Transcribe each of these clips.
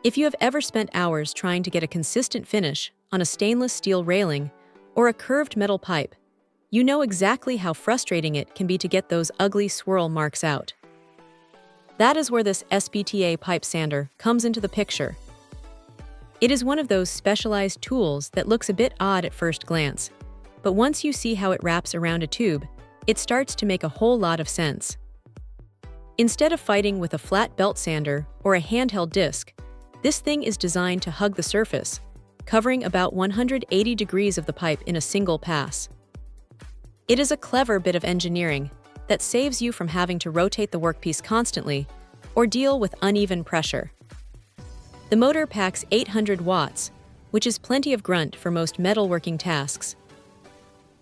If you have ever spent hours trying to get a consistent finish on a stainless steel railing or a curved metal pipe, you know exactly how frustrating it can be to get those ugly swirl marks out. That is where this SPTA pipe sander comes into the picture. It is one of those specialized tools that looks a bit odd at first glance, but once you see how it wraps around a tube, it starts to make a whole lot of sense. Instead of fighting with a flat belt sander or a handheld disc, this thing is designed to hug the surface, covering about 180 degrees of the pipe in a single pass. It is a clever bit of engineering that saves you from having to rotate the workpiece constantly or deal with uneven pressure. The motor packs 800 watts, which is plenty of grunt for most metalworking tasks.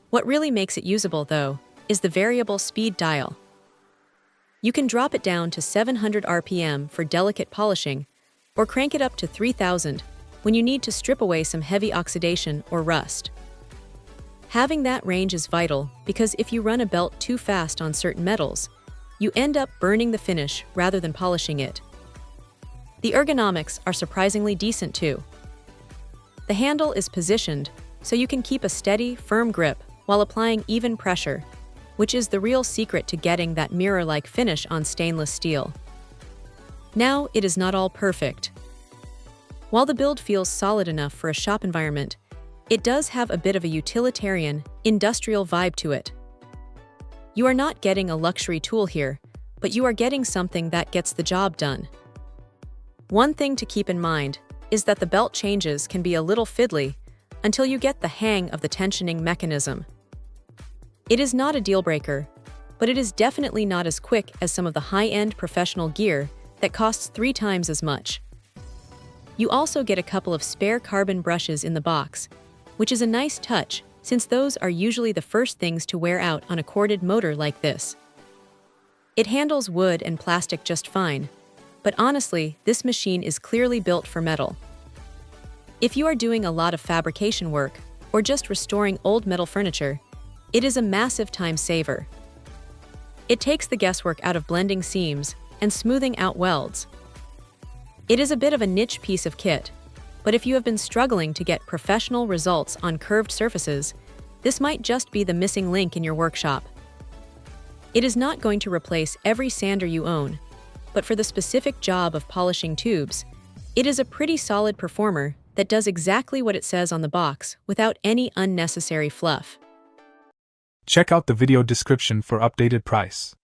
What really makes it usable, though, is the variable speed dial. You can drop it down to 700 RPM for delicate polishing, or crank it up to 3000 when you need to strip away some heavy oxidation or rust. Having that range is vital because if you run a belt too fast on certain metals, you end up burning the finish rather than polishing it. The ergonomics are surprisingly decent too. The handle is positioned so you can keep a steady, firm grip while applying even pressure, which is the real secret to getting that mirror-like finish on stainless steel. Now, it is not all perfect. While the build feels solid enough for a shop environment, it does have a bit of a utilitarian, industrial vibe to it. You are not getting a luxury tool here, but you are getting something that gets the job done. One thing to keep in mind is that the belt changes can be a little fiddly until you get the hang of the tensioning mechanism. It is not a deal-breaker, but it is definitely not as quick as some of the high-end professional gear that costs 3 times as much. You also get a couple of spare carbon brushes in the box, which is a nice touch since those are usually the first things to wear out on a corded motor like this. It handles wood and plastic just fine, but honestly, this machine is clearly built for metal. If you are doing a lot of fabrication work or just restoring old metal furniture, it is a massive time saver. It takes the guesswork out of blending seams and smoothing out welds. It is a bit of a niche piece of kit, but if you have been struggling to get professional results on curved surfaces, this might just be the missing link in your workshop. It is not going to replace every sander you own, but for the specific job of polishing tubes, it is a pretty solid performer that does exactly what it says on the box without any unnecessary fluff. Check out the video description for updated price.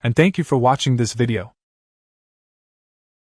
And thank you for watching this video.